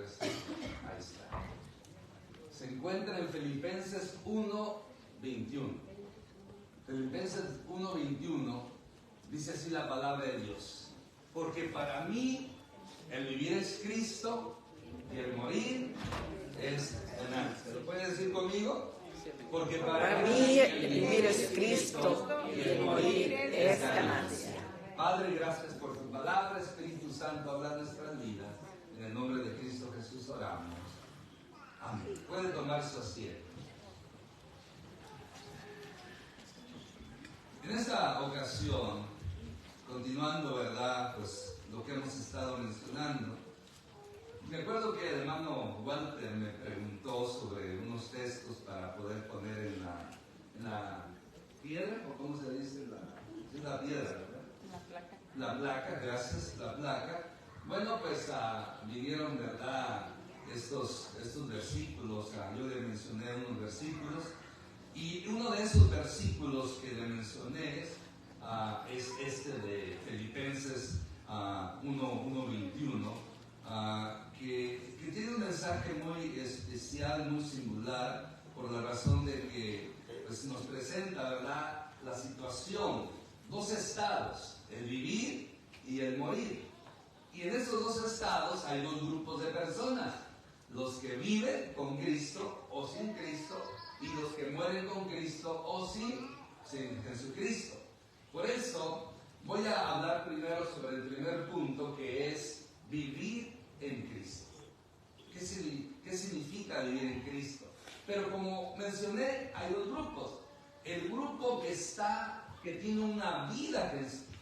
versículo. Ahí está. Se encuentra en Filipenses 1:21. Filipenses 1:21 dice así la palabra de Dios: porque para mí el vivir es Cristo y el morir es ganancia. ¿Lo puede decir conmigo? Porque para mí el vivir es Cristo y el morir es ganancia. Padre, gracias por tu palabra. Espíritu Santo, habla nuestras vidas. En el nombre de Cristo Jesús oramos. Amén. Puede tomar su asiento. En esta ocasión, continuando, ¿verdad?, pues lo que hemos estado mencionando, me acuerdo que el hermano Walter me preguntó sobre unos textos para poder poner en la piedra, o cómo se dice, la piedra, ¿verdad? La placa. La placa, gracias, la placa. Bueno, pues vinieron, ¿verdad?, estos versículos. Yo le mencioné unos versículos, y uno de esos versículos que le mencioné es este de Filipenses 1:21, que tiene un mensaje muy especial, muy singular, por la razón de que pues, nos presenta, ¿verdad?, la situación, dos estados, el vivir y el morir. Y en esos dos estados hay dos grupos de personas: los que viven con Cristo o sin Cristo, y los que mueren con Cristo o sin Jesucristo. Por eso voy a hablar primero sobre el primer punto, que es vivir en Cristo. ¿Qué significa vivir en Cristo? Pero como mencioné, hay dos grupos. El grupo que tiene una vida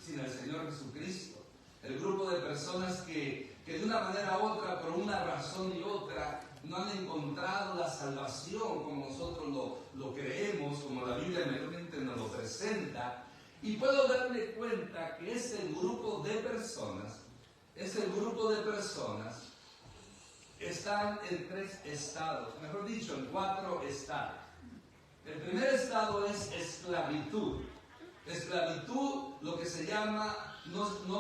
sin el Señor Jesucristo. El grupo de personas que de una manera u otra, por una razón y otra, no han encontrado la salvación como nosotros lo creemos, como la Biblia mayormente nos lo presenta. Y puedo darme cuenta que ese grupo de personas están en tres estados, mejor dicho, en 4 estados. El primer estado es esclavitud. Esclavitud, lo que se llama,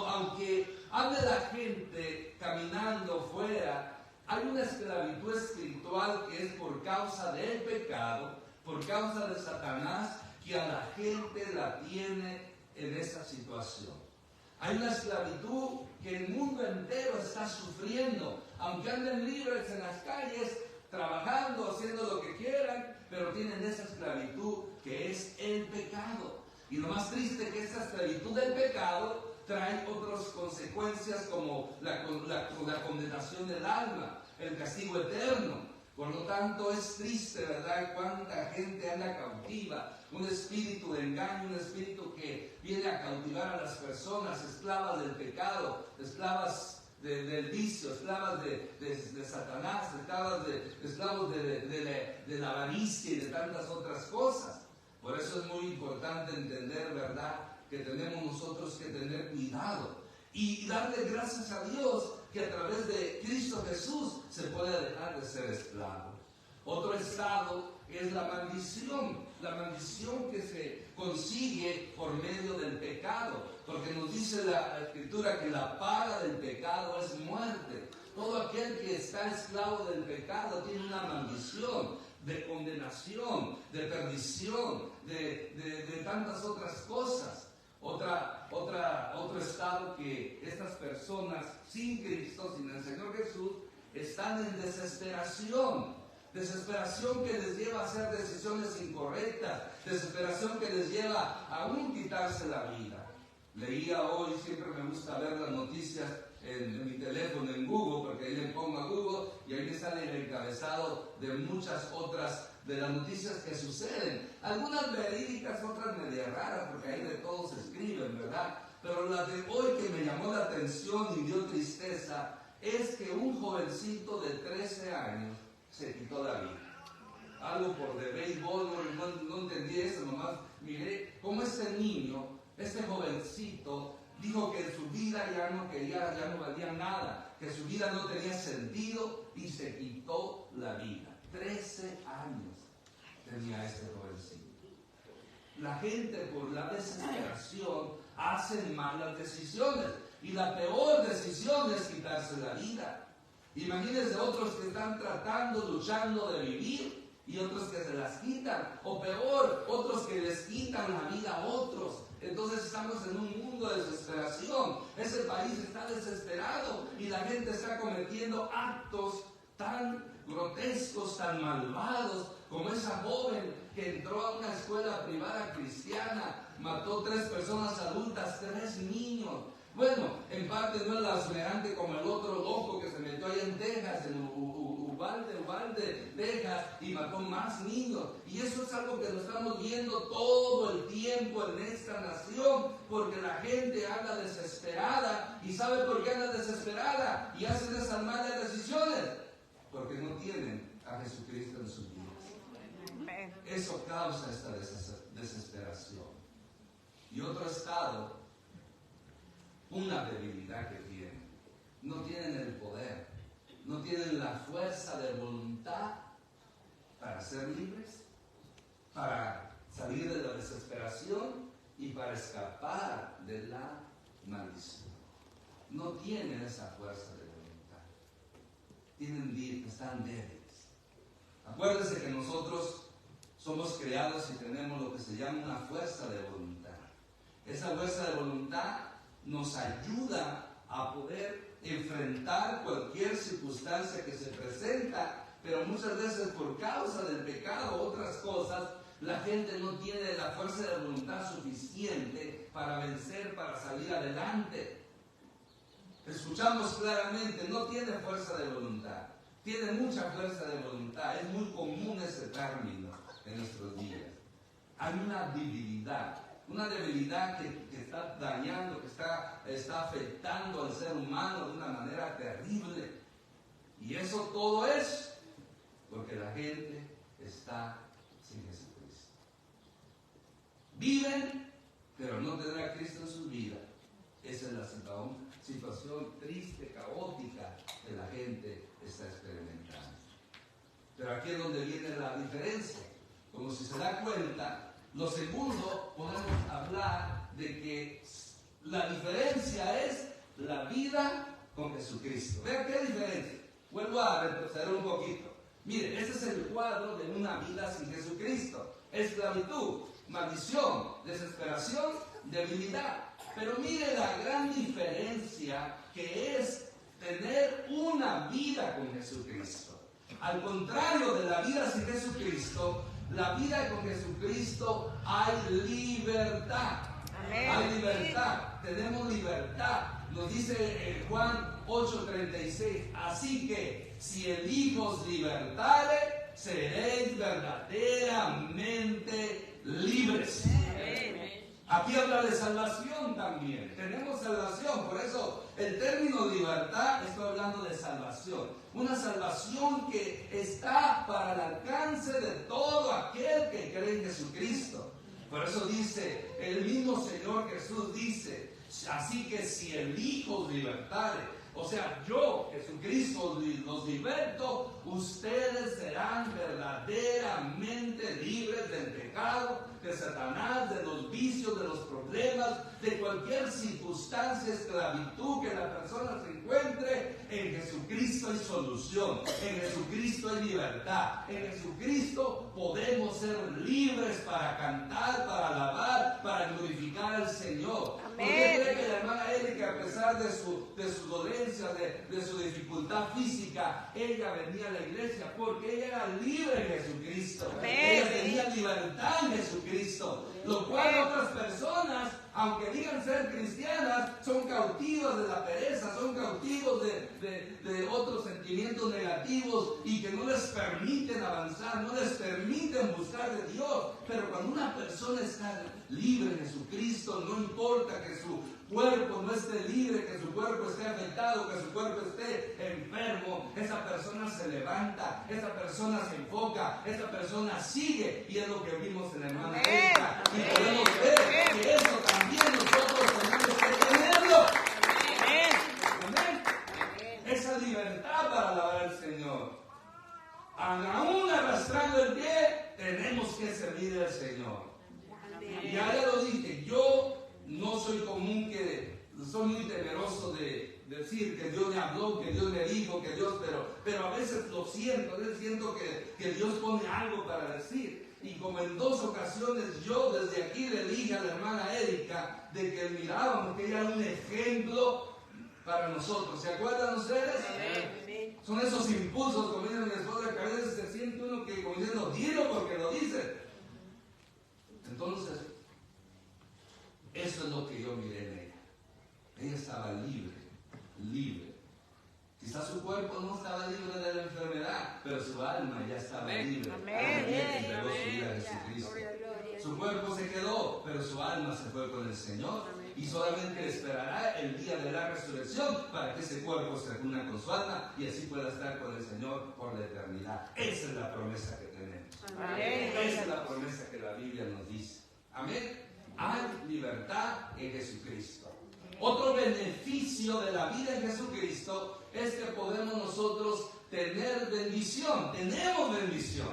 aunque ande la gente caminando fuera, hay una esclavitud espiritual que es por causa del pecado, por causa de Satanás, que a la gente la tiene en esa situación. Hay una esclavitud que el mundo entero está sufriendo, aunque anden libres en las calles, trabajando, haciendo lo que quieran, pero tienen esa esclavitud que es el pecado. Y lo más triste es que esa esclavitud del pecado trae otras consecuencias, como la condenación del alma, el castigo eterno. Por lo tanto, es triste, ¿verdad?, cuánta gente anda cautiva, un espíritu de engaño, un espíritu que viene a cautivar a las personas, esclavas del pecado, esclavas del vicio, esclavas de Satanás, esclavos de la avaricia y de tantas otras cosas. Por eso es muy importante entender, ¿verdad?, que tenemos nosotros que tener cuidado y darle gracias a Dios que a través de Cristo Jesús se puede dejar de ser esclavo. Otro estado es la maldición que se consigue por medio del pecado, porque nos dice la Escritura que la paga del pecado es muerte. Todo aquel que está esclavo del pecado tiene una maldición de condenación, de perdición, de tantas otras cosas. Otro estado que estas personas sin Cristo, sin el Señor Jesús, están en desesperación. Desesperación que les lleva a hacer decisiones incorrectas. Desesperación que les lleva a aún quitarse la vida. Leía hoy, siempre me gusta ver las noticias en mi teléfono, en Google, porque ahí le pongo a Google y ahí me sale el encabezado de muchas otras de las noticias que suceden. Algunas verídicas, otras medio raras, porque ahí de todo se escriben, ¿verdad? Pero la de hoy que me llamó la atención y dio tristeza es que un jovencito de 13 años se quitó la vida. Algo por de béisbol, no entendí eso, nomás miré cómo este niño, este jovencito, dijo que su vida ya no valía nada, que su vida no tenía sentido y se quitó la vida. 13 años tenía este jovencito. La gente, por la desesperación, hace malas decisiones, y la peor decisión es quitarse la vida. Imagínense otros que están tratando, luchando de vivir y otros que se las quitan. O peor, otros que les quitan la vida a otros. Entonces estamos en un mundo de desesperación. Ese país está desesperado y la gente está cometiendo actos tan grotescos, tan malvados, como esa joven que entró a una escuela privada cristiana, mató 3 personas adultas, 3 niños. Bueno, en parte no es la semejante como el otro loco que se metió allá en Texas, en Uvalde, Texas, y mató más niños. Y eso es algo que lo estamos viendo todo el tiempo en esta nación, porque la gente anda desesperada. ¿Y sabe por qué anda desesperada? Y hacen esas malas decisiones, porque no tienen a Jesucristo en sus vidas. Eso causa esta desesperación. Y otro estado, una debilidad que tienen. No tienen el poder, no tienen la fuerza de voluntad para ser libres, para salir de la desesperación y para escapar de la maldición. No tienen esa fuerza de voluntad. Están débiles. Acuérdense que nosotros somos creados y tenemos lo que se llama una fuerza de voluntad. Esa fuerza de voluntad nos ayuda a poder enfrentar cualquier circunstancia que se presenta, pero muchas veces por causa del pecado o otras cosas, la gente no tiene la fuerza de voluntad suficiente para vencer, para salir adelante. Escuchamos claramente, no tiene fuerza de voluntad, tiene mucha fuerza de voluntad. Es muy común ese término en nuestros días. Hay una debilidad que está dañando, que está afectando al ser humano de una manera terrible. Y eso todo es porque la gente está sin Jesucristo. Viven, pero no tendrán a Cristo en sus vidas. Esa es la situación triste, caótica que la gente está experimentando. Pero aquí es donde viene la diferencia. Como si se da cuenta, lo segundo, podemos hablar de que la diferencia es la vida con Jesucristo. Vean qué diferencia. Vuelvo a retroceder un poquito. Miren, ese es el cuadro de una vida sin Jesucristo. Esclavitud, maldición, desesperación, debilidad. Pero mire la gran diferencia que es tener una vida con Jesucristo. Al contrario de la vida sin Jesucristo, la vida con Jesucristo hay libertad. Amén. Hay libertad. Tenemos libertad. Nos dice Juan 8:36. Así que si el Hijo os libertare, seréis verdaderamente libres. Amén. Aquí habla de salvación también. Tenemos salvación. Por eso el término libertad, estoy hablando de salvación. Una salvación que está para el alcance de todo aquel que cree en Jesucristo. Por eso dice, el mismo Señor Jesús dice, así que si el Hijo os libertare, o sea, yo, Jesucristo, los liberto, ustedes serán verdaderamente libres del pecado, de Satanás, de los vicios, de los problemas, de cualquier circunstancia, esclavitud que la persona se encuentre. En Jesucristo hay solución, en Jesucristo hay libertad, en Jesucristo podemos ser libres para cantar, para alabar, para glorificar al Señor. ¿Por qué cree que la hermana Erika, a pesar de su dolencia, de su dificultad física, ella venía a la iglesia? Porque ella era libre en Jesucristo. Ella tenía libertad en Jesucristo. Lo cual otras personas, aunque digan ser cristianas, son cautivas de la pereza, son cautivos de otros sentimientos negativos y que no les permiten avanzar, no les permiten buscar de Dios. Pero cuando una persona está libre en Jesucristo, no importa que su cuerpo no esté libre, que su cuerpo esté afectado, que su cuerpo esté enfermo, esa persona se levanta, esa persona se enfoca, esa persona sigue, y es lo que vimos en la hermana Erika. Y podemos ver que eso también nosotros tenemos que tenerlo. Amén. Esa libertad para alabar al Señor. Aún arrastrando el pie, tenemos que servir al Señor. Y ya lo dije, yo no soy común que soy muy temeroso de decir que Dios me habló, que Dios me dijo, que Dios, pero a veces lo siento, a veces siento que Dios pone algo para decir. Y como en 2 ocasiones yo desde aquí le dije a la hermana Erika de que mirábamos que ella era un ejemplo para nosotros. ¿Se acuerdan ustedes? Amén. Son esos impulsos, como dice mi esposa, que a veces se siente uno que como diciendo, dilo porque lo dice. Entonces, eso es lo que yo miré en ella. Ella estaba libre. Quizás su cuerpo no estaba libre de la enfermedad, pero su alma ya estaba libre. Entregó su vida a Jesucristo. Su cuerpo se quedó, pero su alma se fue con el Señor. Y solamente esperará el día de la resurrección para que ese cuerpo se una con su alma y así pueda estar con el Señor por la eternidad. Esa es la promesa que tenemos. Esa es la promesa que la Biblia nos dice. Amén. Hay libertad en Jesucristo. Otro beneficio de la vida en Jesucristo es que podemos nosotros tener bendición. Tenemos bendición.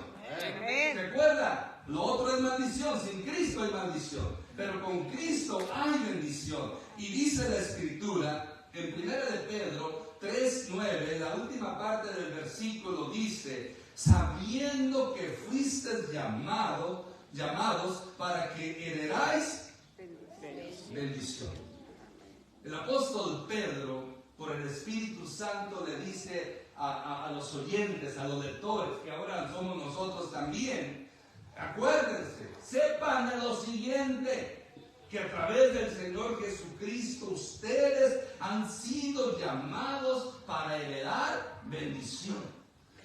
Recuerda, lo otro es maldición. Sin Cristo hay maldición. Pero con Cristo hay bendición. Y dice la Escritura, en 1 de Pedro 3:9, la última parte del versículo dice, sabiendo que fuisteis llamados para que heredáis bendición. El apóstol Pedro, por el Espíritu Santo, le dice a los oyentes, a los lectores, que ahora somos nosotros también, acuérdense, sepan de lo siguiente, que a través del Señor Jesucristo ustedes han sido llamados para heredar bendición.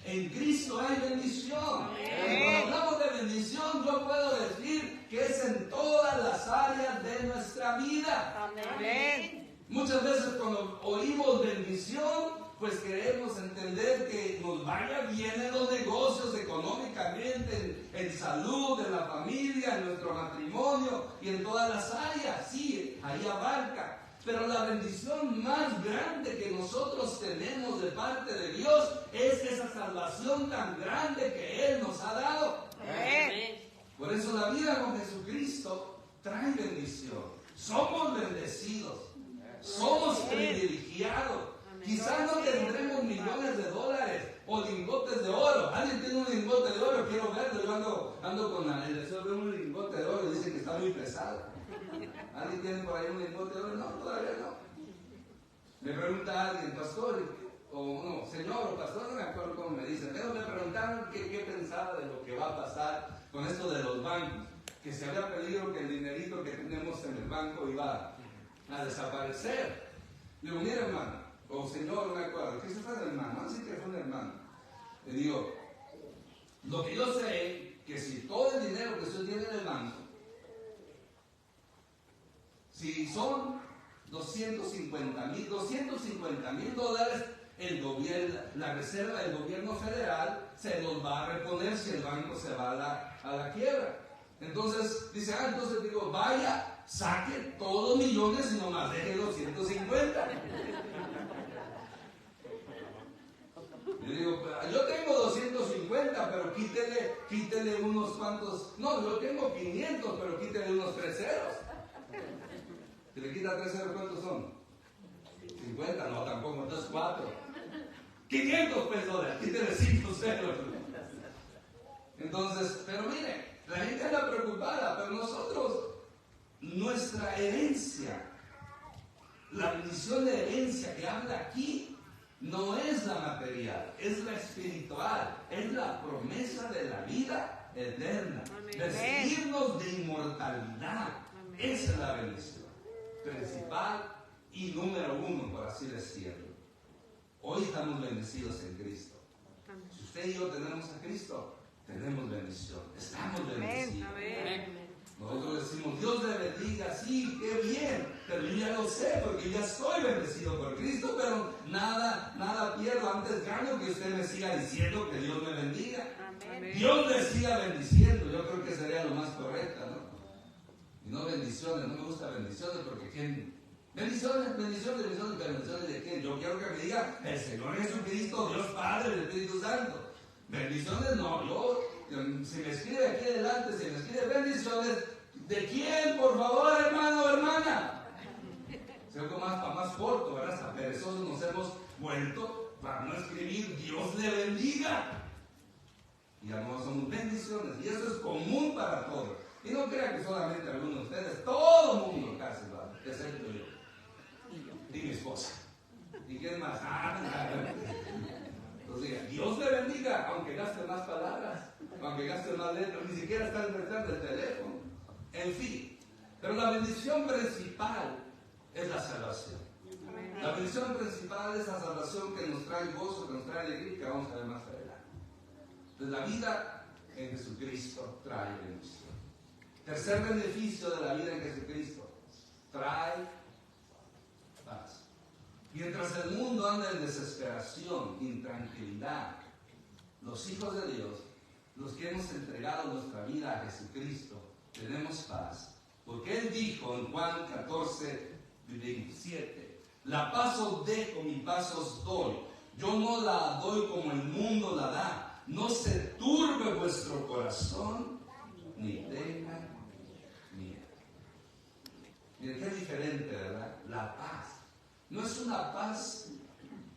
En Cristo hay bendición. Cuando hablamos de bendición, yo puedo decir que es en todas las áreas de nuestra vida. Amén. Muchas veces cuando oímos bendición, pues queremos entender que nos vaya bien en los negocios, económicamente, en salud, en la familia, en nuestro matrimonio y en todas las áreas. Sí, ahí abarca. Pero la bendición más grande que nosotros tenemos de parte de Dios es esa salvación tan grande que Él nos ha dado. Amén. Por eso la vida con Jesucristo trae bendición. Somos bendecidos. Somos privilegiados. Quizás no tendremos millones de dólares o lingotes de oro. ¿Alguien tiene un lingote de oro? Quiero verlo. Yo ando con el deseo de un lingote de oro y dicen que está muy pesado. ¿Alguien tiene por ahí un lingote de oro? No, todavía no. Me pregunta alguien, pastor, o no, señor o pastor, no me acuerdo cómo me dicen, pero me preguntaron qué pensaba de lo que va a pasar con esto de los bancos, que se había pedido que el dinerito que tenemos en el banco iba a desaparecer. Le digo, mira hermano, o señor, no me acuerdo, ¿qué se fue el hermano? Así que fue un hermano. Le digo, lo que yo sé, que si todo el dinero que usted tiene en el banco, si son 250 mil dólares, el gobierno, la reserva del gobierno federal se los va a reponer si el banco se va a la quiebra. Entonces dice, entonces digo, vaya, saque todos los millones y nomás deje 250. Yo digo, yo tengo 250, pero quítele unos cuantos. No, yo tengo 500, pero quítele unos 3 ceros. Si le quita 3 ceros, ¿cuántos son? 50, no, tampoco, entonces 4. 500 pesos, quítele 5 ceros. Entonces, pero mire, la gente anda preocupada, pero nosotros, nuestra herencia, la bendición de herencia que habla aquí, no es la material, es la espiritual, es la promesa de la vida eterna, vestirnos de inmortalidad. Esa es la bendición principal y número 1, por así decirlo. Hoy estamos bendecidos en Cristo. Si usted y yo tenemos a Cristo, tenemos bendición, estamos bendecidos. Nosotros decimos, Dios le bendiga, sí, qué bien, pero yo ya lo sé porque ya estoy bendecido por Cristo, pero nada pierdo, antes gano que usted me siga diciendo que Dios me bendiga. Amén. Dios le siga bendiciendo, yo creo que sería lo más correcto, ¿no? Y no bendiciones, no me gusta bendiciones porque ¿quién? Bendiciones, pero bendiciones de quién? Yo quiero que me diga el Señor Jesucristo, Dios Padre, el Espíritu Santo. Bendiciones no, si me escribe aquí adelante, si me escribe bendiciones, ¿de quién, por favor, hermano o hermana? Es algo más corto, ¿verdad? Hasta perezosos nos hemos vuelto para no escribir Dios le bendiga. Y ya no somos bendiciones. Y eso es común para todos. Y no crean que solamente algunos de ustedes, todo el mundo casi lo hace, excepto yo. Y mi esposa. ¿Y quién más? Entonces diga, Dios le bendiga, aunque gaste más palabras, aunque gaste más letras, ni siquiera está detrás del teléfono. En fin, pero la bendición principal es la salvación. La bendición principal es la salvación que nos trae gozo, que nos trae alegría, que vamos a ver más adelante. Entonces la vida en Jesucristo trae bendición. Tercer beneficio de la vida en Jesucristo, trae paz. Mientras el mundo anda en desesperación, intranquilidad, los hijos de Dios, los que hemos entregado nuestra vida a Jesucristo, tenemos paz. Porque Él dijo en Juan 14:27, la paz os dejo, mi paz os doy. Yo no la doy como el mundo la da. No se turbe vuestro corazón, ni tenga miedo. Miren qué diferente, ¿verdad? La paz. No es una paz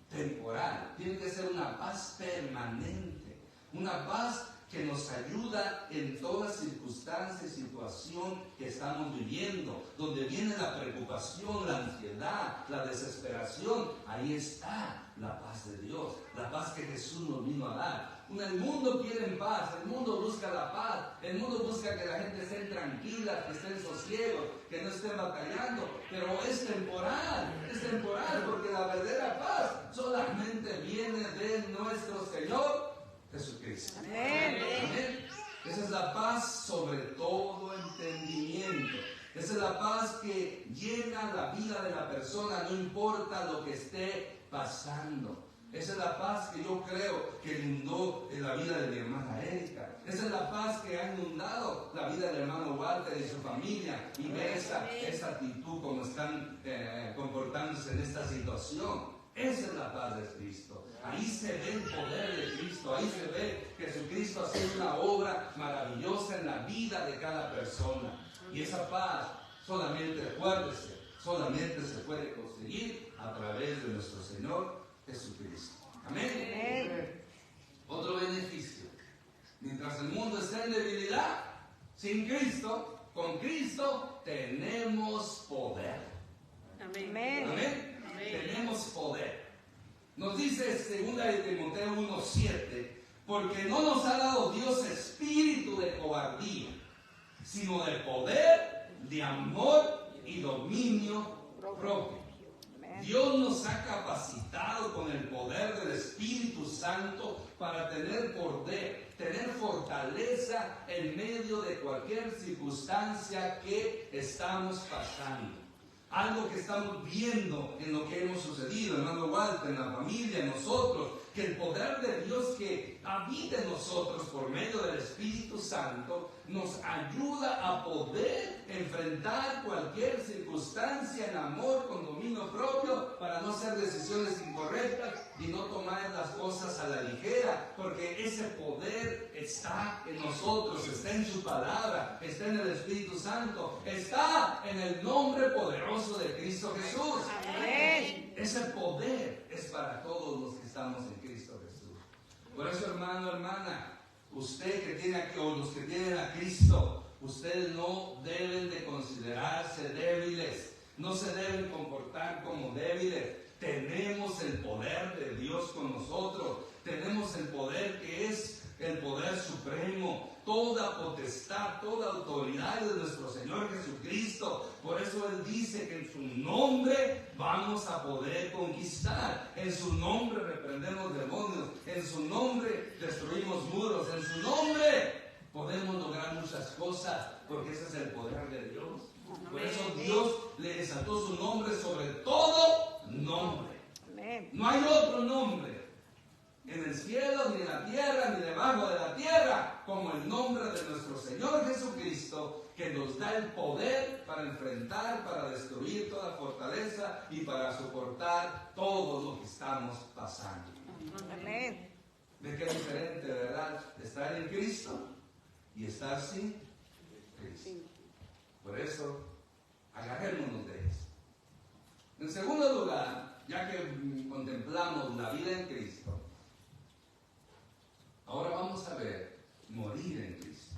temporal, tiene que ser una paz permanente. Una paz que nos ayuda en toda circunstancia y situación que estamos viviendo, donde viene la preocupación, la ansiedad, la desesperación. Ahí está la paz de Dios, la paz que Jesús nos vino a dar. El mundo quiere paz, el mundo busca la paz, el mundo busca que la gente esté tranquila, que estén sosiegos, que no estén batallando, pero es temporal, porque la verdadera paz solamente viene de nuestro Señor Jesucristo. Amén. Amén. Esa es la paz sobre todo entendimiento. Esa es la paz que llena la vida de la persona, no importa lo que esté pasando. Esa es la paz que yo creo que inundó en la vida de mi hermana Erika. Esa es la paz que ha inundado la vida del hermano Walter y su familia. Y ve esa actitud como están comportándose en esta situación. Esa es la paz de Cristo. Ahí se ve el poder de Cristo. Ahí se ve que Jesucristo hace una obra maravillosa en la vida de cada persona. Y esa paz solamente, acuérdese, solamente se puede conseguir a través de nuestro Señor Jesucristo. Amén. Otro beneficio. Mientras el mundo está en debilidad, sin Cristo, con Cristo tenemos poder. Amén. Amén. Tenemos poder. Nos dice 2 de Timoteo 1:7, porque no nos ha dado Dios espíritu de cobardía, sino de poder, de amor y dominio propio. Dios nos ha capacitado con el poder del Espíritu Santo para tener poder, tener fortaleza en medio de cualquier circunstancia que estamos pasando. Algo que estamos viendo en lo que hemos sucedido, hermano Walter, en la familia, en nosotros, que el poder de Dios que habita en nosotros por medio del Espíritu Santo nos ayuda a poder enfrentar cualquier circunstancia en amor, con dominio propio, para no hacer decisiones incorrectas y no tomar las cosas a la ligera, porque ese poder está en nosotros, está en su palabra, está en el Espíritu Santo, está en el nombre poderoso de Cristo Jesús. Amén. Ese poder es para todos los que estamos en Cristo Jesús. Por eso, hermano, hermana, usted que tiene aquí, o los que tienen a Cristo, ustedes no deben de considerarse débiles, no se deben comportar como débiles. Tenemos el poder de Dios con nosotros, tenemos el poder que es el poder supremo, toda potestad, toda autoridad de nuestro Señor Jesucristo. Por eso Él dice que en su nombre vamos a poder conquistar, en su nombre reprendemos demonios, en su nombre destruimos muros, en su nombre podemos lograr muchas cosas, porque ese es el poder de Dios. Por eso Dios le desató su nombre sobre todo nombre. No hay otro nombre en el cielo, ni en la tierra, ni debajo de la tierra, como el nombre de nuestro Señor Jesucristo, que nos da el poder para enfrentar, para destruir toda fortaleza y para soportar todo lo que estamos pasando. Amén. ¿Ve qué diferente, verdad? Estar en Cristo y estar sin Cristo. Por eso, agarrémonos de eso. En segundo lugar, ya que contemplamos la vida en Cristo, ahora vamos a ver morir en Cristo.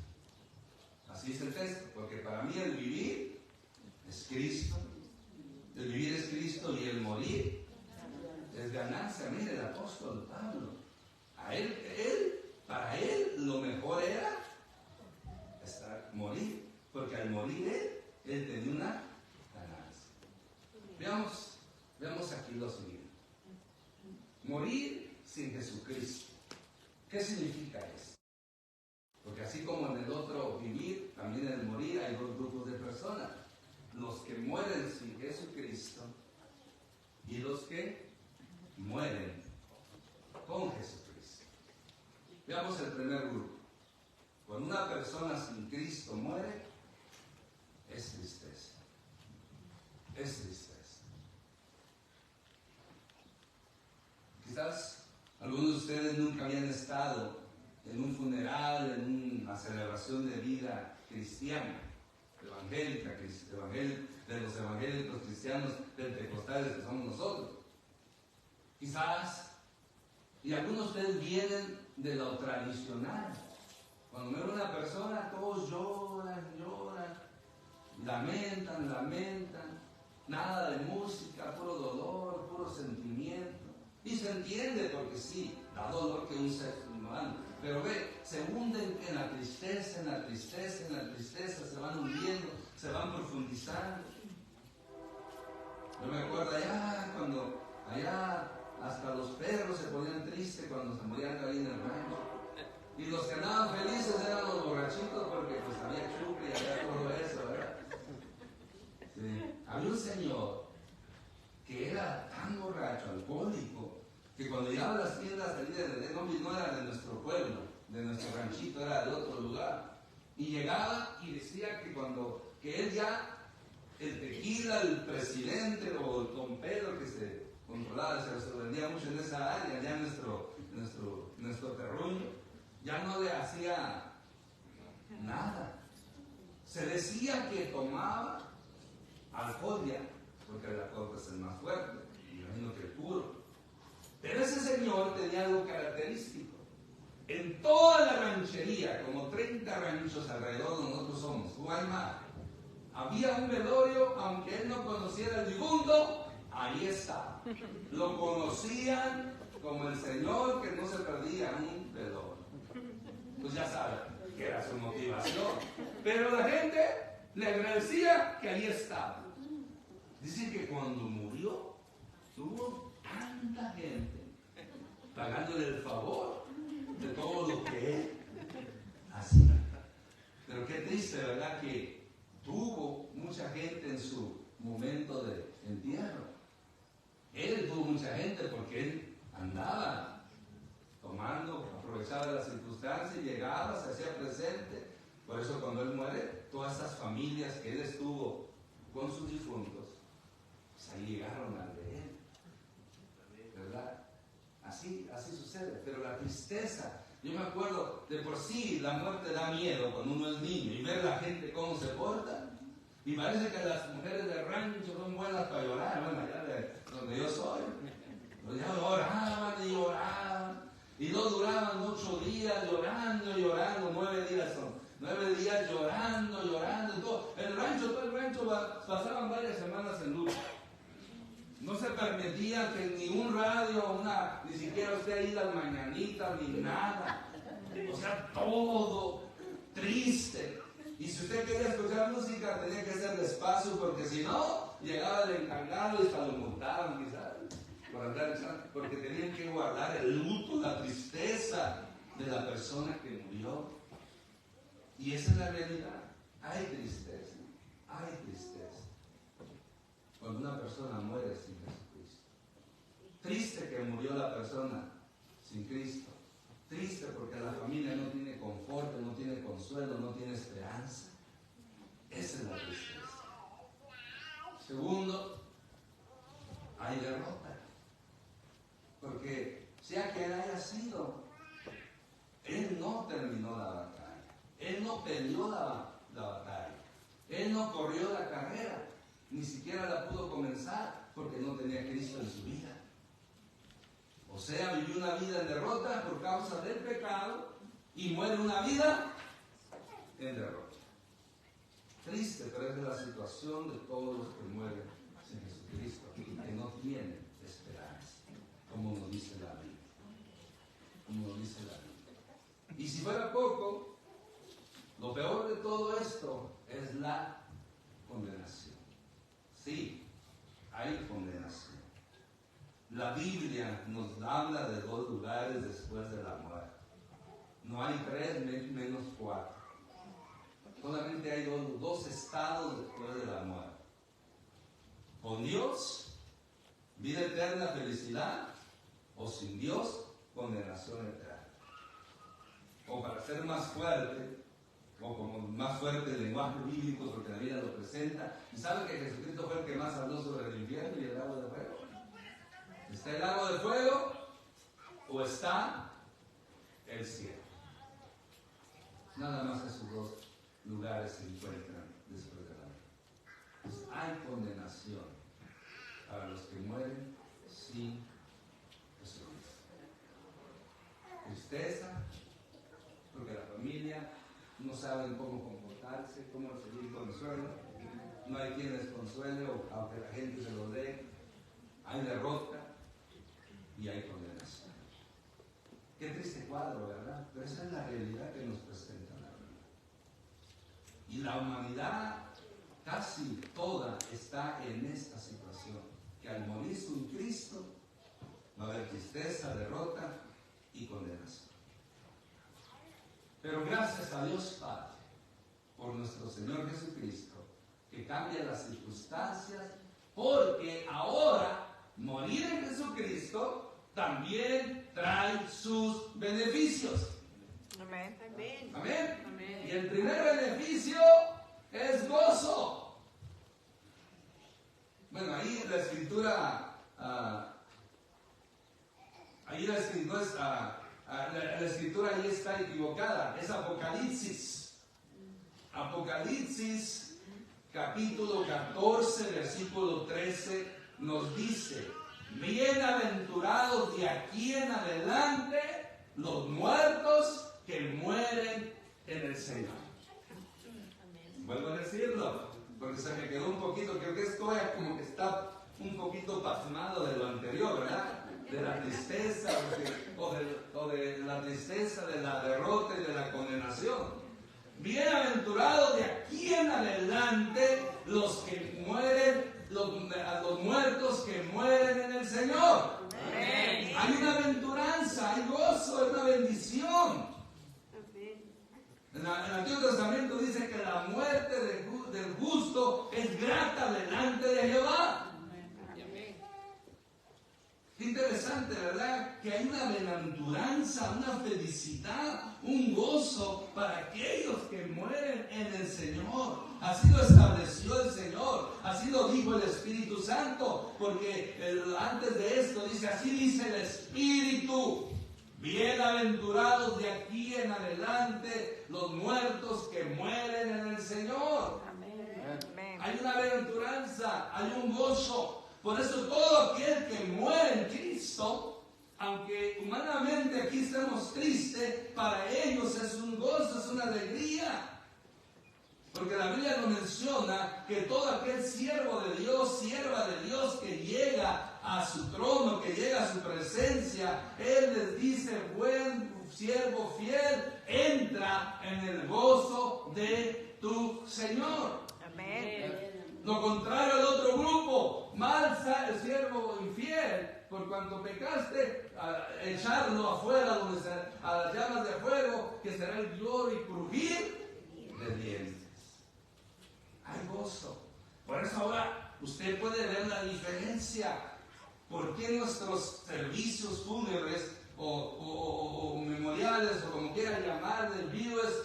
Así es el texto, porque para mí el vivir es Cristo. El vivir es Cristo y el morir es ganancia. Mire el apóstol Pablo. Para él lo mejor era morir, porque al morir él tenía una ganancia. Veamos aquí lo siguiente. Morir sin Jesucristo. ¿Qué significa eso? Porque así como en el otro vivir, también en el morir hay dos grupos de personas. Los que mueren sin Jesucristo y los que mueren con Jesucristo. Veamos el primer grupo. Cuando una persona sin Cristo muere, es tristeza. Es tristeza. Quizás algunos de ustedes nunca habían estado en un funeral, en una celebración de vida cristiana, evangélica, de los evangélicos cristianos pentecostales que somos nosotros. Quizás, y algunos de ustedes vienen de lo tradicional. Cuando muere una persona, todos lloran, lamentan, nada de música, puro dolor, puro sentimiento. Y se entiende porque sí, da dolor que un ser humano. Pero se hunden en la tristeza, se van hundiendo, se van profundizando. Yo me acuerdo allá hasta los perros se ponían tristes cuando se morían ahí en el rancho. Y los que andaban felices eran los borrachitos porque pues había chupe y había todo eso, ¿verdad? Sí. Había un señor que era tan borracho, alcohólico, que cuando llegaba a las tiendas no era de nuestro pueblo, de nuestro ranchito, era de otro lugar. Y llegaba y decía que él ya, el tequila, el presidente o el Don Pedro que se controlaba, se vendía mucho en esa área, ya en nuestro terruño, ya no le hacía nada. Se decía que tomaba alcohol ya, porque el alcohol pues, es el más fuerte, me imagino que el puro. Pero ese señor tenía algo característico. En toda la ranchería, como 30 ranchos alrededor de nosotros somos, Guaymar, había un velorio, aunque él no conociera el difunto, ahí estaba. Lo conocían como el señor que no se perdía un velorio. Pues ya saben que era su motivación. Pero la gente le agradecía que ahí estaba. Dicen que cuando murió, tuvo tanta gente pagándole el favor de todo lo que él hacía. Pero qué triste, ¿verdad? Que tuvo mucha gente en su momento de entierro. Él tuvo mucha gente porque él andaba tomando, aprovechaba de las circunstancias, llegaba, se hacía presente. Por eso cuando él muere, todas esas familias que él estuvo con sus difuntos, pues ahí llegaron al de él. ¿Verdad? Así sucede. Pero la tristeza, yo me acuerdo, de por sí la muerte da miedo cuando uno es niño y ver la gente cómo se porta. Y parece que las mujeres del rancho son buenas para llorar, bueno, allá de donde yo soy. Pues ya lloraban. Y no duraban 8 días llorando, 9 días son. 9 días llorando. Todo el rancho pasaban varias semanas en luto. No se permitía que ni un radio, ni siquiera usted ahí las mañanitas, ni nada. O sea, todo triste. Y si usted quería escuchar música, tenía que ser despacio, porque si no, llegaba el encargado y hasta lo multaban, quizás, porque tenían que guardar el luto, la tristeza de la persona que murió. Y esa es la realidad. Hay tristeza. Cuando una persona muere sin Jesucristo. Triste que murió la persona sin Cristo. Triste porque la familia no tiene confort, no tiene consuelo, no tiene esperanza. Esa es la tristeza. Segundo, hay derrota. Porque sea quien haya sido, él no terminó la batalla. Él no peleó la batalla. Él no corrió la carrera. Ni siquiera la pudo comenzar. porque no tenía Cristo en su vida. O sea, vivió una vida en derrota por causa del pecado y muere una vida en derrota. Triste, pero es la situación de todos los que mueren sin Jesucristo, que no tienen esperanza, como nos dice la Biblia. Como nos dice la Biblia. Y si fuera poco, lo peor de todo esto es la condenación. Sí, hay condenación. La Biblia nos habla de 2 lugares después de la muerte. No hay 3 menos 4. Solamente hay 2 estados después de la muerte. Con Dios, vida eterna, felicidad, o sin Dios, condenación eterna. O para ser más fuerte, o como más fuerte el lenguaje bíblico, porque la Biblia lo presenta. ¿Y sabe que Jesucristo fue el que más habló sobre el infierno y el lago de fuego? ¿Está el lago de fuego o está el cielo? Nada más esos 2 lugares se encuentran después de la muerte. Pues hay condenación para los que mueren sin Jesucristo. Tristeza, porque la familia no saben cómo comportarse, cómo recibir consuelo. No hay quien les consuele, aunque la gente se lo dé. Hay derrota y hay condenación. Qué triste cuadro, ¿verdad? Pero esa es la realidad que nos presenta la Biblia. Y la humanidad casi toda está en esta situación, que al morir sin Cristo va a haber tristeza, derrota y condenación. Pero gracias a Dios Padre por nuestro Señor Jesucristo, que cambia las circunstancias, porque ahora morir en Jesucristo también trae sus beneficios. Amén. Amén. Amén. Amén. Y el primer beneficio es gozo. Bueno, ahí la escritura, la escritura ahí está equivocada. Es Apocalipsis. Apocalipsis, capítulo 14, versículo 13, nos dice: bienaventurados de aquí en adelante los muertos que mueren en el Señor. Vuelvo a decirlo, porque se me quedó un poquito, creo que esto es como que está un poquito pasmado de lo anterior, ¿verdad? De la tristeza, o de la tristeza, de la derrota y de la condenación. Bienaventurados de aquí en adelante los que mueren, los muertos que mueren en el Señor. Amén. Hay una aventuranza, hay gozo, es una bendición. En el Antiguo Testamento dice que la muerte del justo es grata delante de Jehová. Qué interesante, ¿verdad? Que hay una bienaventuranza, una felicidad, un gozo para aquellos que mueren en el Señor. Así lo estableció el Señor, así lo dijo el Espíritu Santo, porque antes de esto dice, así dice el Espíritu: bienaventurados de aquí en adelante los muertos que mueren en el Señor. Amén. Hay una bienaventuranza, hay un gozo. Por eso todo aquel que muere en Cristo, aunque humanamente aquí estamos tristes, para ellos es un gozo, es una alegría. Porque la Biblia nos menciona que todo aquel siervo de Dios, sierva de Dios que llega a su trono, que llega a su presencia, Él les dice: buen siervo fiel, entra en el gozo de tu Señor. Amén. Lo contrario al otro grupo, mal el siervo infiel, por cuanto pecaste, echarlo afuera, a las llamas de fuego, que será el lloro y crujir de dientes. Hay gozo. Por eso ahora usted puede ver la diferencia. ¿Por qué nuestros servicios fúnebres o memoriales, o como quieran llamarle, vives,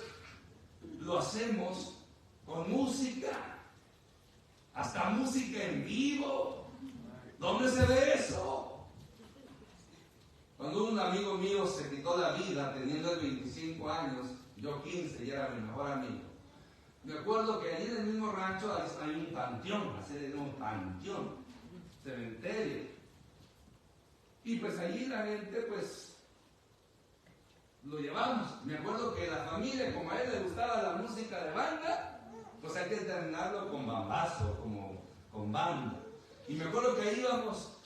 lo hacemos con música? Hasta música en vivo. ¿Dónde se ve eso? Cuando un amigo mío se quitó la vida teniendo 25 años, yo 15 y era mi mejor amigo, me acuerdo que allí en el mismo rancho hay un panteón, así de un panteón. cementerio. Y pues allí la gente pues lo llevamos. Me acuerdo que la familia, como a él le gustaba la música de banda, pues hay que terminarlo con bambazo, como con banda. Y me acuerdo que ahí íbamos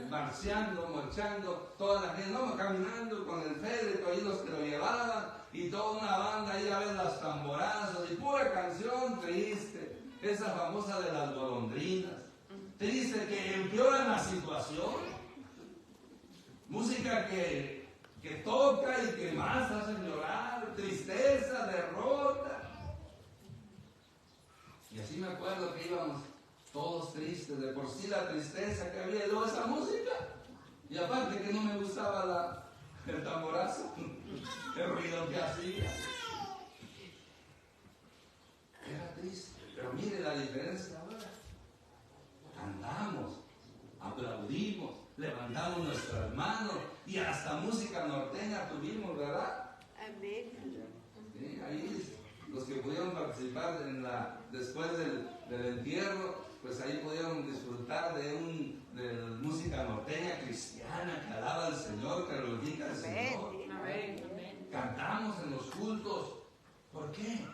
marchando, toda la gente, no, caminando con el féretro, ahí los que lo llevaban, y toda una banda, ahí a ver las tamborazos, y pura canción triste, esa famosa de las golondrinas, triste, que empeora la situación, música que toca y que más hace llorar, tristeza, derrota. Y así me acuerdo que íbamos todos tristes, de por sí la tristeza que había, y luego esa música, y aparte que no me gustaba el tamborazo, el ruido que hacía. Era triste, pero mire la diferencia ahora. Cantamos, aplaudimos, levantamos nuestras manos, y hasta música norteña tuvimos, ¿verdad? Amén. Sí, ahí los que pudieron participar después del entierro, pues ahí pudieron disfrutar de música norteña cristiana que alaba al Señor, que glorifica al Señor. Amén. Cantamos en los cultos. ¿Por qué?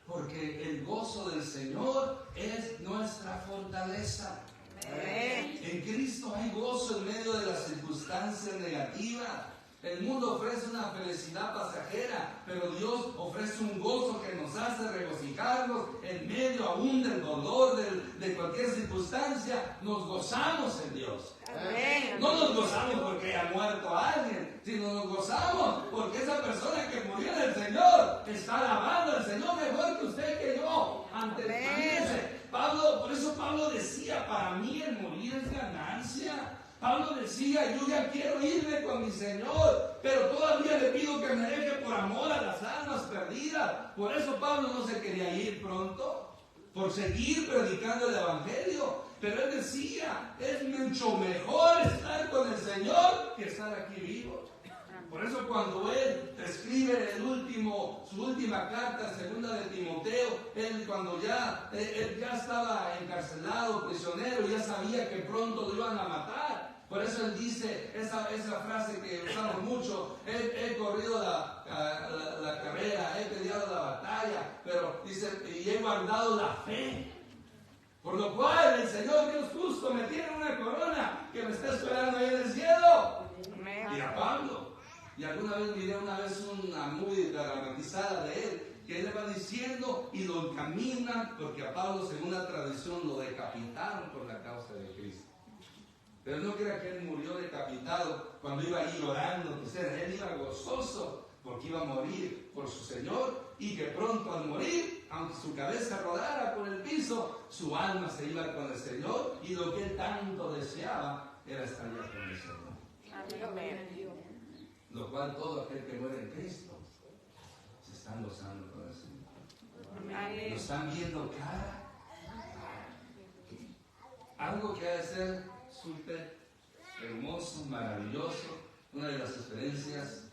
Porque el gozo del Señor es nuestra fortaleza. Amén. En Cristo hay gozo en medio de las circunstancias negativas. El mundo ofrece una felicidad pasajera, pero Dios ofrece un gozo que nos hace regocijarnos en medio aún del dolor, de cualquier circunstancia. Nos gozamos en Dios. Amén. No nos gozamos porque haya muerto alguien, sino nos gozamos porque esa persona que murió en el Señor está alabando al Señor mejor que usted, que yo. Imagínense, por eso Pablo decía, para mí el morir es ganancia. Pablo decía, yo ya quiero irme con mi Señor, pero todavía le pido que me deje por amor a las almas perdidas. Por eso Pablo no se quería ir pronto, por seguir predicando el Evangelio. Pero él decía, es mucho mejor estar con el Señor que estar aquí vivo. Por eso cuando él escribe su última carta, segunda de Timoteo, él ya estaba encarcelado, prisionero, ya sabía que pronto lo iban a matar. Por eso él dice esa frase que usamos mucho, he corrido la carrera, he peleado la batalla, pero dice, y he guardado la fe. Por lo cual el Señor Dios justo me tiene una corona que me está esperando ahí en el cielo. Amén. Y a Pablo. Y alguna vez miré una muy dramatizada de él, que él va diciendo y lo encaminan, porque a Pablo, según la tradición, lo decapitaron por la causa de Cristo. Pero no crea que él murió decapitado cuando iba ahí llorando, él iba gozoso porque iba a morir por su Señor, y que pronto al morir, aunque su cabeza rodara por el piso, su alma se iba con el Señor, y lo que él tanto deseaba era estar ya con el Señor. Amén. Lo cual todo aquel que muere en Cristo se están gozando con el Señor. Amén. Lo están viendo cara a cara. Algo que ha de ser súper hermoso, maravilloso, una de las experiencias,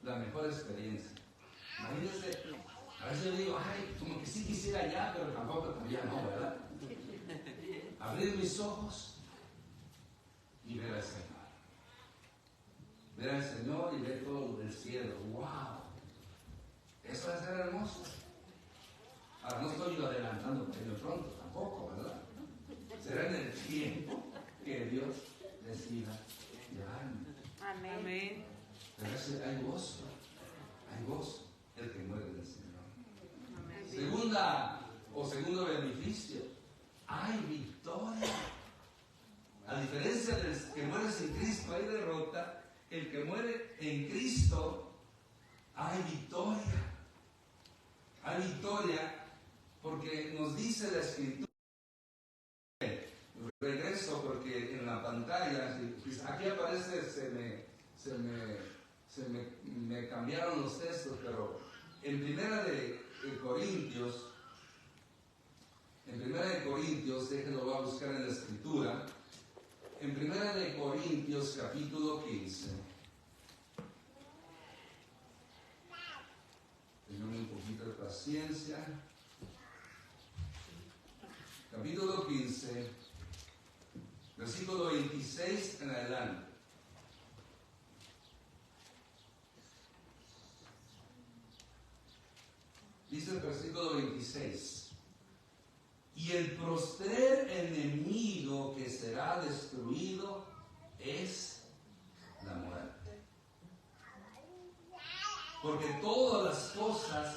la mejor experiencia. Imagínense, a veces yo digo, ay, como que sí quisiera ya, pero tampoco todavía no, ¿verdad? Abrir mis ojos y ver al Señor. Ver al Señor y ver todo el cielo. ¡Wow! Eso va a ser hermoso. Ahora, no estoy yo adelantando para irme pronto, tampoco, ¿verdad? Será en el tiempo que Dios decida llevarme. Amén. Pero hay gozo el que muere del Señor. Amén. Segundo beneficio, hay victoria. A diferencia del que muere sin Cristo, hay derrota. El que muere en Cristo, hay victoria. Hay victoria porque nos dice la Escritura. Regreso porque en la pantalla, aquí aparece, me cambiaron los textos, pero en Primera de Corintios, déjenlo, voy a buscar en la Escritura. En Primera de Corintios, capítulo 15. Tengan un poquito de paciencia. Capítulo 15. versículo 26 en adelante. Dice el versículo 26. Y el postrer enemigo que será destruido es la muerte. Porque todas las cosas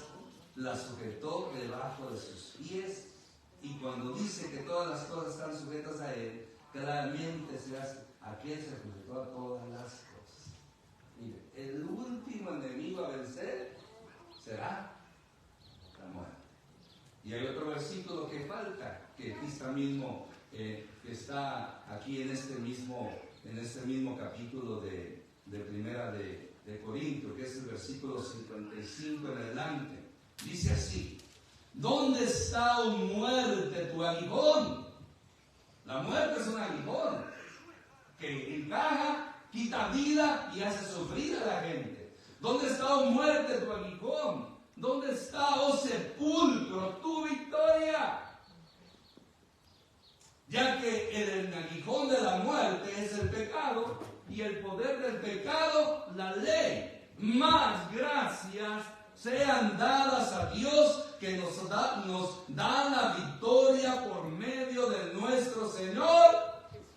las sujetó debajo de sus pies. Y cuando dice que todas las cosas están sujetas a él, claramente se hace aquel se sujetó a todas las cosas. Mire, el último enemigo a vencer será la muerte. Y hay otro versículo que falta, que aquí está mismo, que está aquí en este mismo capítulo de Primera de Corintios, que es el versículo 55 en adelante. Dice así: ¿dónde está, oh muerte, tu aguijón? La muerte es un aguijón que encaja, quita vida y hace sufrir a la gente. ¿Dónde está, oh muerte, tu aguijón? ¿Dónde está, oh sepulcro, tu victoria? Ya que el aguijón de la muerte es el pecado y el poder del pecado, la ley. Más gracias sean dadas a Dios que nos da la victoria por medio de nuestro Señor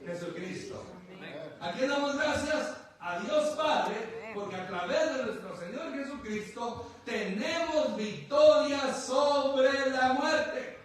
Jesucristo. ¿A quién damos gracias? A Dios Padre, porque a través de nuestro Señor Jesucristo tenemos victoria sobre la muerte.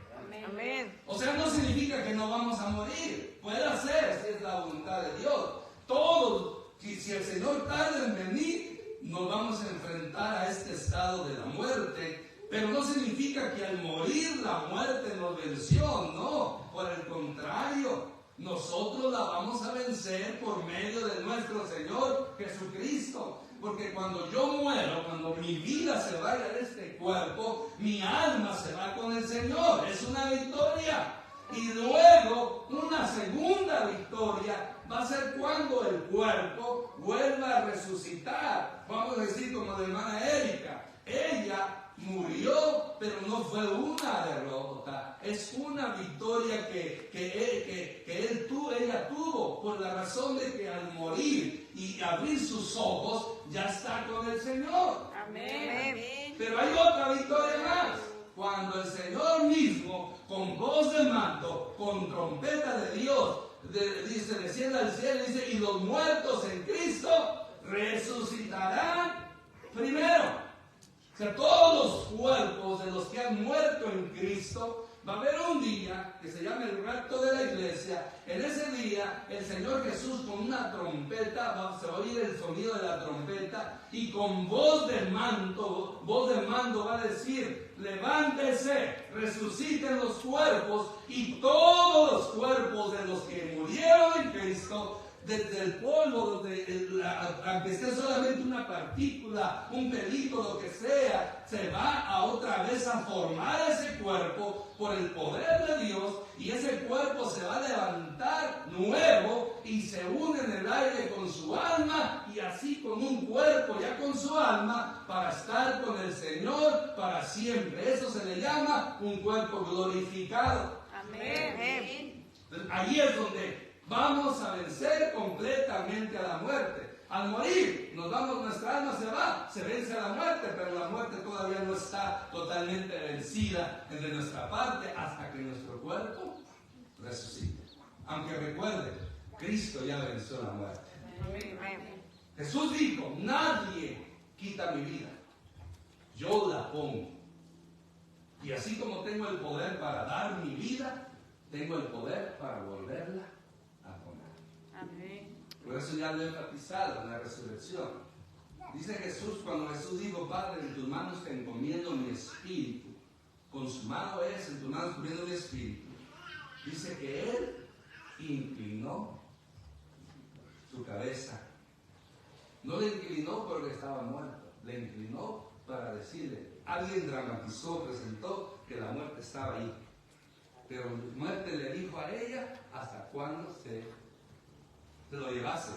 Amén. O sea, no significa que no vamos a morir. Puede ser, si es la voluntad de Dios. Todos, si el Señor tarda en venir, nos vamos a enfrentar a este estado de la muerte. Pero no significa que al morir la muerte nos venció, no. Por el contrario, nosotros la vamos a vencer por medio de nuestro Señor Jesucristo. Porque cuando yo muero, cuando mi vida se vaya de este cuerpo, mi alma se va con el Señor. Es una victoria. Y luego, una segunda victoria va a ser cuando el cuerpo vuelva a resucitar. Vamos a decir como la hermana Erika. Ella murió, pero no fue una derrota. Es una victoria que ella tuvo por la razón de que al morir y abrir sus ojos ya está con el Señor. Amén. Pero hay otra victoria más. Cuando el Señor mismo, con voz de mando, con trompeta de Dios, dice, descienda al cielo, dice, y los muertos en Cristo resucitarán primero. O sea, todos los cuerpos de los que han muerto en Cristo, va a haber un día que se llama el rapto de la iglesia. En ese día, el Señor Jesús con una trompeta, se va a oír el sonido de la trompeta, y con voz de mando va a decir: levántese, resuciten los cuerpos, y todos los cuerpos de los que murieron en Cristo, desde el polvo, aunque esté solamente una partícula, un pelito, lo que sea, se va a otra vez a formar ese cuerpo por el poder de Dios, y ese cuerpo se va a levantar nuevo y se une en el aire con su alma, y así con un cuerpo ya con su alma, para estar con el Señor para siempre. Eso se le llama un cuerpo glorificado. Amén. Ahí es donde vamos a vencer completamente a la muerte. Al morir, nuestra alma se vence a la muerte, pero la muerte todavía no está totalmente vencida de nuestra parte hasta que nuestro cuerpo resucite. Aunque recuerde, Cristo ya venció la muerte. Amén. Jesús dijo: nadie quita mi vida, yo la pongo. Y así como tengo el poder para dar mi vida, tengo el poder para volverla a poner. Amén. Por eso ya lo he enfatizado en la resurrección. Dice Jesús, cuando Jesús dijo: Padre, en tus manos te encomiendo mi espíritu, con su mano es, en tus manos encomiendo mi espíritu. Dice que Él inclinó su cabeza. No le inclinó porque estaba muerto, le inclinó para decirle. Alguien dramatizó, presentó que la muerte estaba ahí. Pero la muerte le dijo a ella hasta cuándo se lo llevase,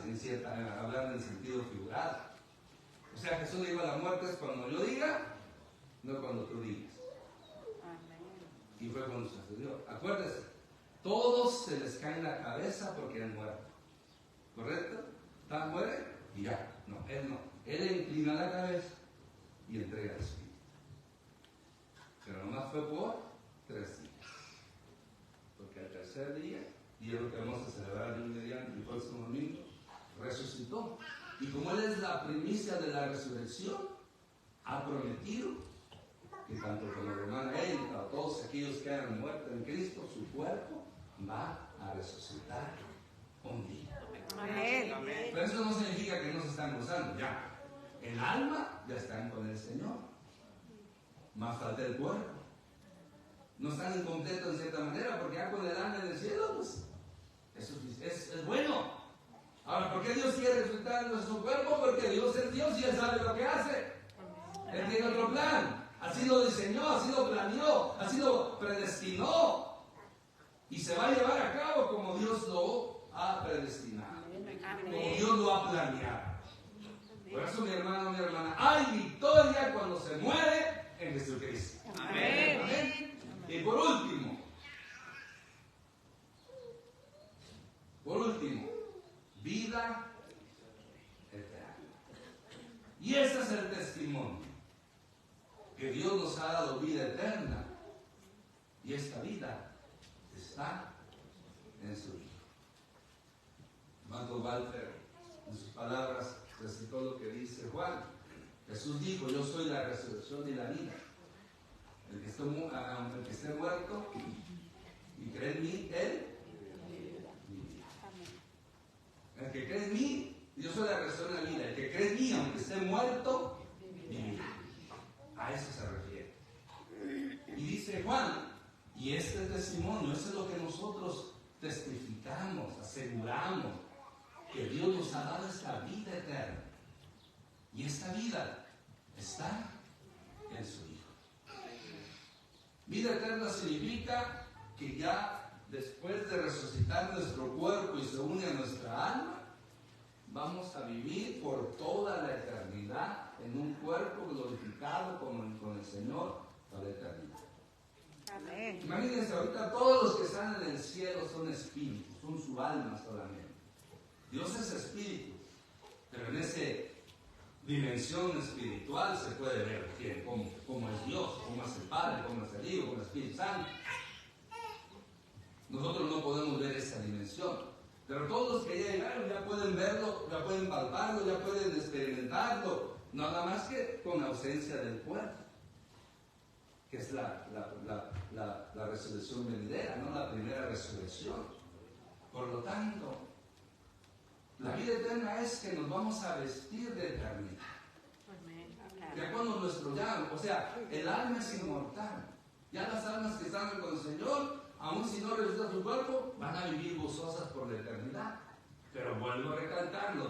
hablando en sentido figurado. O sea, Jesús le dijo a la muerte: es cuando yo diga, no cuando tú digas. Amén. Y fue cuando sucedió. Acuérdese, todos se les cae en la cabeza porque han muerto. ¿Correcto? Muere y ya. No, él no. Él inclina la cabeza y entrega el espíritu. Pero nomás fue por 3 días. Porque al tercer día, y es lo que vamos a celebrar el mediante el próximo domingo, resucitó. Y como Él es la primicia de la resurrección, ha prometido que tanto como el hermano él, a todos aquellos que hayan muerto en Cristo, su cuerpo va a resucitar un día. Amén. Pero eso no significa que no se están gozando, ya. El alma ya están con el Señor. Más falta el cuerpo. No están incompletos en cierta manera, porque ya con el alma en el cielo, pues, es bueno. Ahora, ¿por qué Dios quiere resucitar en nuestro cuerpo? Porque Dios es Dios y Él sabe lo que hace. Él tiene otro plan. Así lo diseñó, así lo planeó, así lo predestinó. Y se va a llevar a cabo como Dios lo ha predestinado. Como Dios lo ha planeado. Por eso, mi hermano, mi hermana, hay victoria cuando se muere en Jesucristo. Amén. Amén. Y por último, vida eterna. Y ese es el testimonio, que Dios nos ha dado vida eterna. Y esta vida está en su Hijo. Michael Walter, en sus palabras, recitó lo que dice Juan. Jesús dijo: yo soy la resurrección y la vida. El que esté muerto y cree en mí, él vivirá. El que cree en mí, yo soy la resurrección y la vida. El que cree en mí, aunque esté muerto, vivirá. A eso se refiere. Y dice Juan, y este testimonio, eso es lo que nosotros testificamos, aseguramos, que Dios nos ha dado esta vida eterna. Y esta vida está en su Hijo. Vida eterna significa que ya después de resucitar nuestro cuerpo y se une a nuestra alma, vamos a vivir por toda la eternidad en un cuerpo glorificado con el Señor para la eternidad. Amén. Imagínense, ahorita todos los que están en el cielo son espíritus, son su alma solamente. Dios es espíritu, pero en esa dimensión espiritual se puede ver cómo es Dios, cómo es el Padre, cómo es el Hijo, cómo es el Espíritu Santo. Nosotros no podemos ver esa dimensión, pero todos los que ya llegaron ya pueden verlo, ya pueden palparlo, ya pueden experimentarlo, nada más que con ausencia del cuerpo, que es la resurrección venidera, no la primera resurrección. Por lo tanto, la vida eterna es que nos vamos a vestir de eternidad. Ya cuando el alma es inmortal. Ya las almas que están con el Señor, aun si no resucita su cuerpo, van a vivir gozosas por la eternidad. Pero vuelvo a recalcarlo,